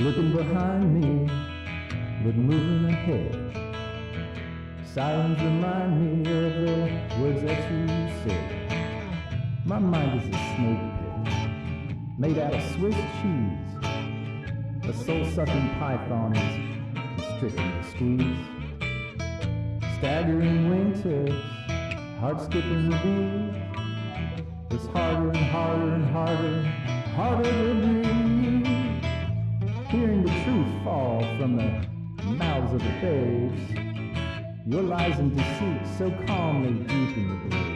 looking behind me, but moving ahead. Sirens remind me of the words that you said. My mind is a snake pit, made out of Swiss cheese. A soul-sucking python is constricting the squeeze. Staggering wingtips, heart-skipping beats. It's harder and harder and harder, harder to breathe. Hearing the truth fall from the mouths of the babes. Your lies and deceit so calmly deep in the grave.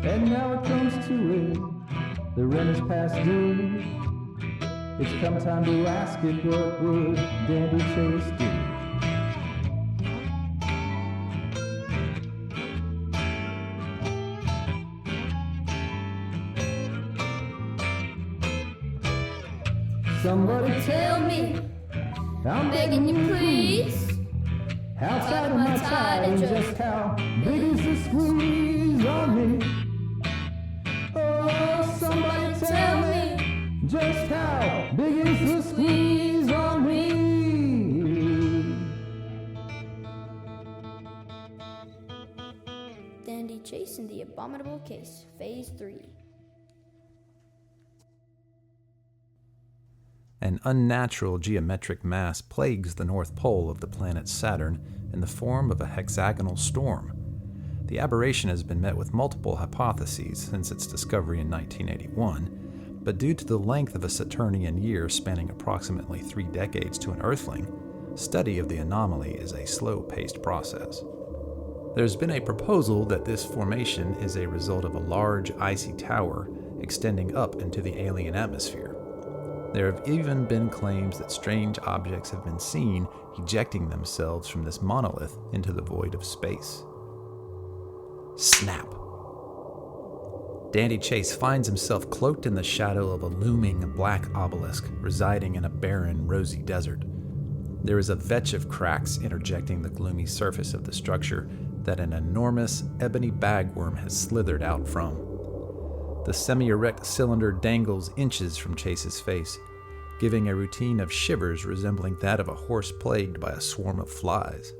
And now it comes to it, the rent is past due. It's come time to ask it, what would Dandy Chase do? Somebody tell me, I'm begging you please. How tight am I tied and just how big is the squeeze on me? Oh, somebody tell me, just how big is the squeeze on me? Dandy Chase in the Abominable Case, Phase 3. An unnatural geometric mass plagues the north pole of the planet Saturn in the form of a hexagonal storm. The aberration has been met with multiple hypotheses since its discovery in 1981, but due to the length of a Saturnian year spanning approximately 3 decades to an Earthling, study of the anomaly is a slow-paced process. There's been a proposal that this formation is a result of a large icy tower extending up into the alien atmosphere. There have even been claims that strange objects have been seen ejecting themselves from this monolith into the void of space. Snap! Dandy Chase finds himself cloaked in the shadow of a looming black obelisk residing in a barren, rosy desert. There is a vetch of cracks interjecting the gloomy surface of the structure that an enormous ebony bagworm has slithered out from. The semi-erect cylinder dangles inches from Chase's face, giving a routine of shivers resembling that of a horse plagued by a swarm of flies.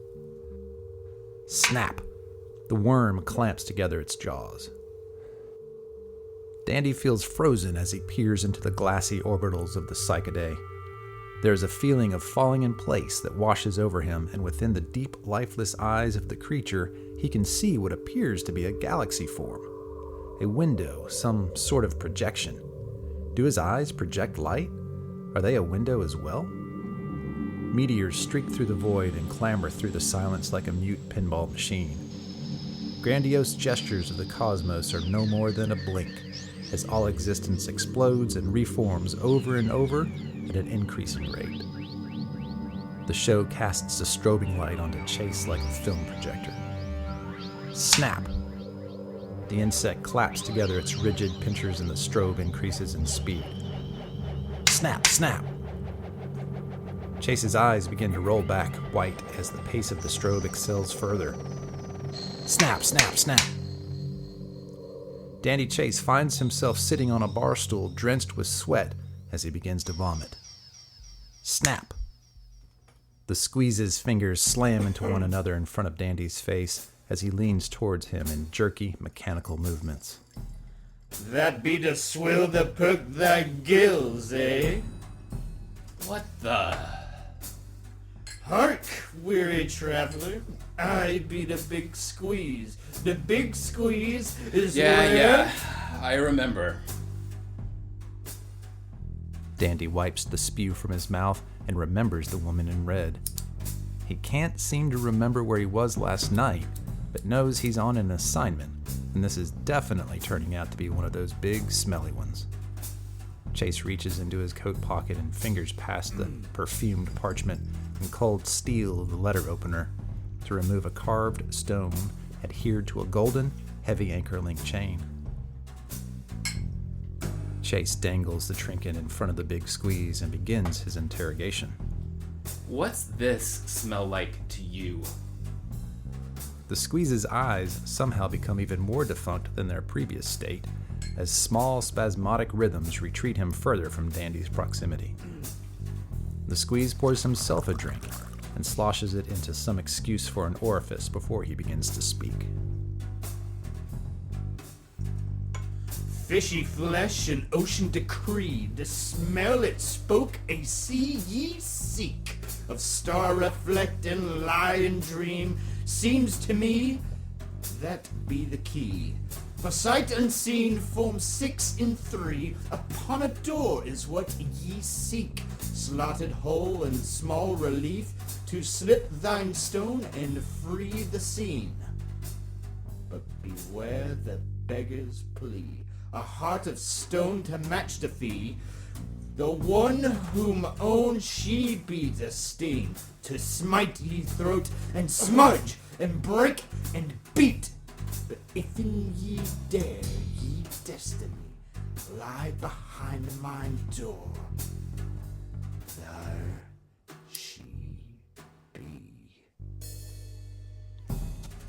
Snap! The worm clamps together its jaws. Dandy feels frozen as he peers into the glassy orbitals of the Psychidae. There is a feeling of falling in place that washes over him, and within the deep, lifeless eyes of the creature, he can see what appears to be a galaxy form. A window, some sort of projection. Do his eyes project light? Are they a window as well? Meteors streak through the void and clamber through the silence like a mute pinball machine. Grandiose gestures of the cosmos are no more than a blink, as all existence explodes and reforms over and over at an increasing rate. The show casts a strobing light onto Chase like a film projector. Snap! The insect claps together its rigid pinchers and the strobe increases in speed. Snap, snap! Chase's eyes begin to roll back, white, as the pace of the strobe excels further. Snap, snap, snap! Dandy Chase finds himself sitting on a bar stool drenched with sweat as he begins to vomit. Snap! The squeeze's fingers slam into one another in front of Dandy's face as he leans towards him in jerky, mechanical movements. That be to swill the perk thy gills, eh? What the? Hark, weary traveler, I be the big squeeze. The big squeeze is Yeah, I remember. Dandy wipes the spew from his mouth and remembers the woman in red. He can't seem to remember where he was last night, but knows he's on an assignment, and this is definitely turning out to be one of those big, smelly ones. Chase reaches into his coat pocket and fingers past the perfumed parchment and cold steel of the letter opener to remove a carved stone adhered to a golden, heavy anchor-link chain. Chase dangles the trinket in front of the big squeeze and begins his interrogation. What's this smell like to you? The squeeze's eyes somehow become even more defunct than their previous state, as small spasmodic rhythms retreat him further from Dandy's proximity. The squeeze pours himself a drink and sloshes it into some excuse for an orifice before he begins to speak. Fishy flesh and ocean decree, the smell it spoke a sea ye seek, of star reflect and lie and dream, seems to me that be the key. For sight unseen, form 6 in 3, upon a door is what ye seek, slotted hole in small relief, to slip thine stone and free the scene. But beware the beggar's plea, a heart of stone to match the fee, the one whom own she be the sting, to smite ye throat and smudge and break and beat. But if in ye dare ye destiny lie behind my door, there she be.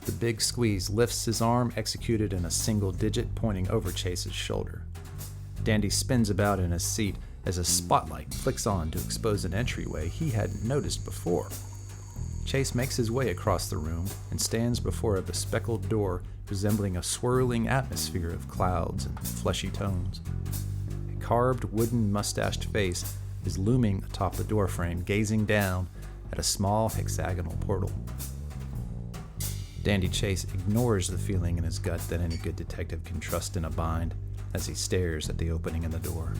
The big squeeze lifts his arm, executed in a single digit, pointing over Chase's shoulder. Dandy spins about in his seat as a spotlight flicks on to expose an entryway he hadn't noticed before. Chase makes his way across the room and stands before a bespectacled door resembling a swirling atmosphere of clouds and fleshy tones. A carved wooden mustached face is looming atop the doorframe, gazing down at a small hexagonal portal. Dandy Chase ignores the feeling in his gut that any good detective can trust in a bind as he stares at the opening in the door.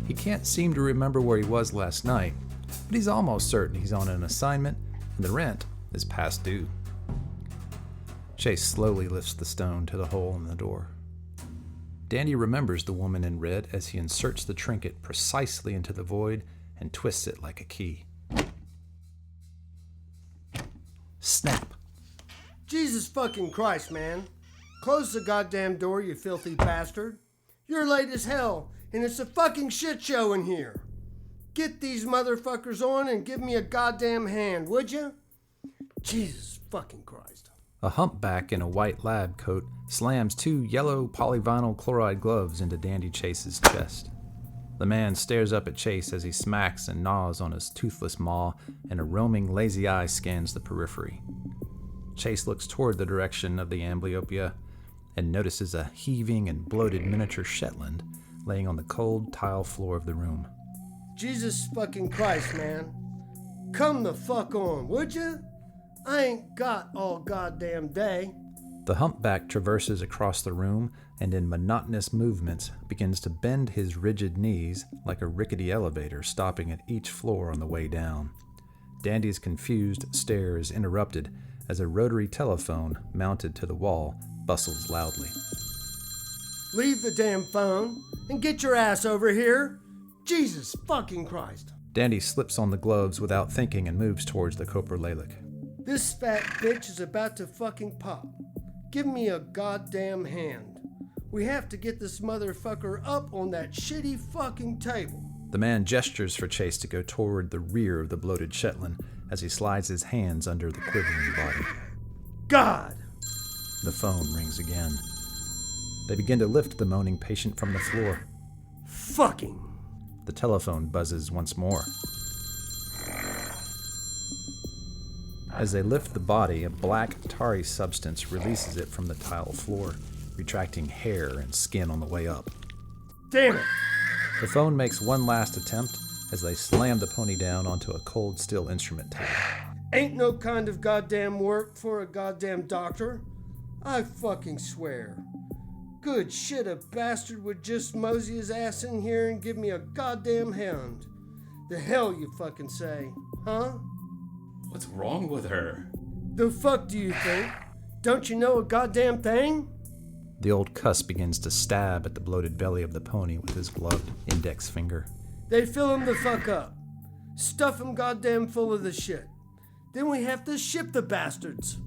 He can't seem to remember where he was last night, but he's almost certain he's on an assignment and the rent is past due. Chase slowly lifts the stone to the hole in the door. Dandy remembers the woman in red as he inserts the trinket precisely into the void and twists it like a key. Snap! Jesus fucking Christ, man. Close the goddamn door, you filthy bastard. You're late as hell, and it's a fucking shit show in here. Get these motherfuckers on and give me a goddamn hand, would you? Jesus fucking Christ. A humpback in a white lab coat slams 2 yellow polyvinyl chloride gloves into Dandy Chase's chest. The man stares up at Chase as he smacks and gnaws on his toothless maw, and a roaming lazy eye scans the periphery. Chase looks toward the direction of the amblyopia and notices a heaving and bloated miniature Shetland laying on the cold tile floor of the room. Jesus fucking Christ, man. Come the fuck on, would you? I ain't got all goddamn day. The humpback traverses across the room and in monotonous movements begins to bend his rigid knees like a rickety elevator stopping at each floor on the way down. Dandy's confused stare is interrupted as a rotary telephone mounted to the wall bustles loudly. Leave the damn phone and get your ass over here. Jesus fucking Christ. Dandy slips on the gloves without thinking and moves towards the Koper-Lalik. This fat bitch is about to fucking pop. Give me a goddamn hand. We have to get this motherfucker up on that shitty fucking table. The man gestures for Chase to go toward the rear of the bloated Shetland as he slides his hands under the quivering body. God! The phone rings again. They begin to lift the moaning patient from the floor. Fucking! The telephone buzzes once more. As they lift the body, a black, tarry substance releases it from the tile floor, retracting hair and skin on the way up. Damn it! The phone makes one last attempt as they slam the pony down onto a cold steel instrument table. Ain't no kind of goddamn work for a goddamn doctor. I fucking swear. Good shit, a bastard would just mosey his ass in here and give me a goddamn hand. The hell you fucking say, huh? What's wrong with her? The fuck do you think? Don't you know a goddamn thing? The old cuss begins to stab at the bloated belly of the pony with his gloved index finger. They fill him the fuck up. Stuff him goddamn full of the shit. Then we have to ship the bastards.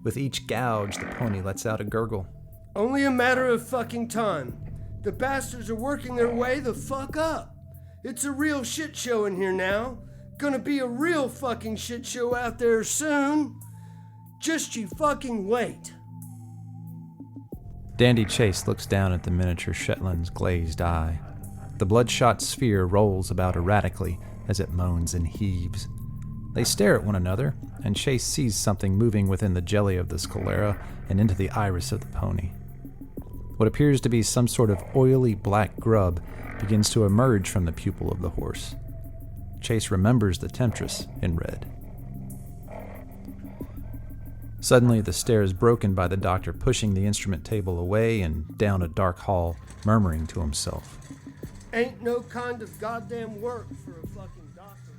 With each gouge, the pony lets out a gurgle. Only a matter of fucking time. The bastards are working their way the fuck up. It's a real shit show in here now. Gonna be a real fucking shit show out there soon. Just you fucking wait. Dandy Chase looks down at the miniature Shetland's glazed eye. The bloodshot sphere rolls about erratically as it moans and heaves. They stare at one another, and Chase sees something moving within the jelly of the sclera and into the iris of the pony. What appears to be some sort of oily black grub begins to emerge from the pupil of the horse. Chase remembers the temptress in red. Suddenly, the stare is broken by the doctor pushing the instrument table away and down a dark hall, murmuring to himself. Ain't no kind of goddamn work for a fucking doctor.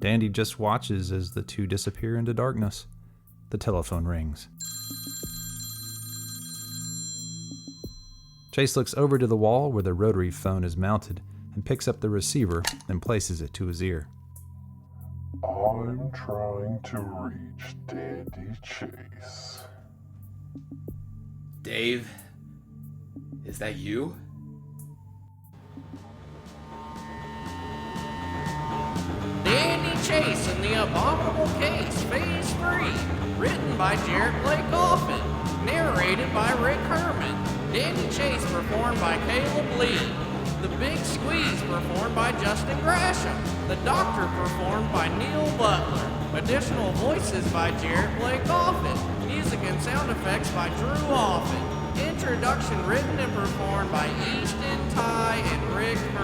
Dandy just watches as the two disappear into darkness. The telephone rings. Chase looks over to the wall where the rotary phone is mounted and picks up the receiver and places it to his ear. I'm trying to reach Dandy Chase. Dave, is that you? Dandy Chase in the Abominable Case, Phase 3. Written by Jerett Blake Offutt. Narrated by Rick Herrmann. Dandy Chase performed by Caleb Lee. The Big Squeeze performed by Justin Grasham. The Doctor performed by Neil Butler. Additional voices by Jerett Blake Offutt. Music and sound effects by Drew Offutt. Introduction written and performed by Easton, Ty, and Rick Herrmann.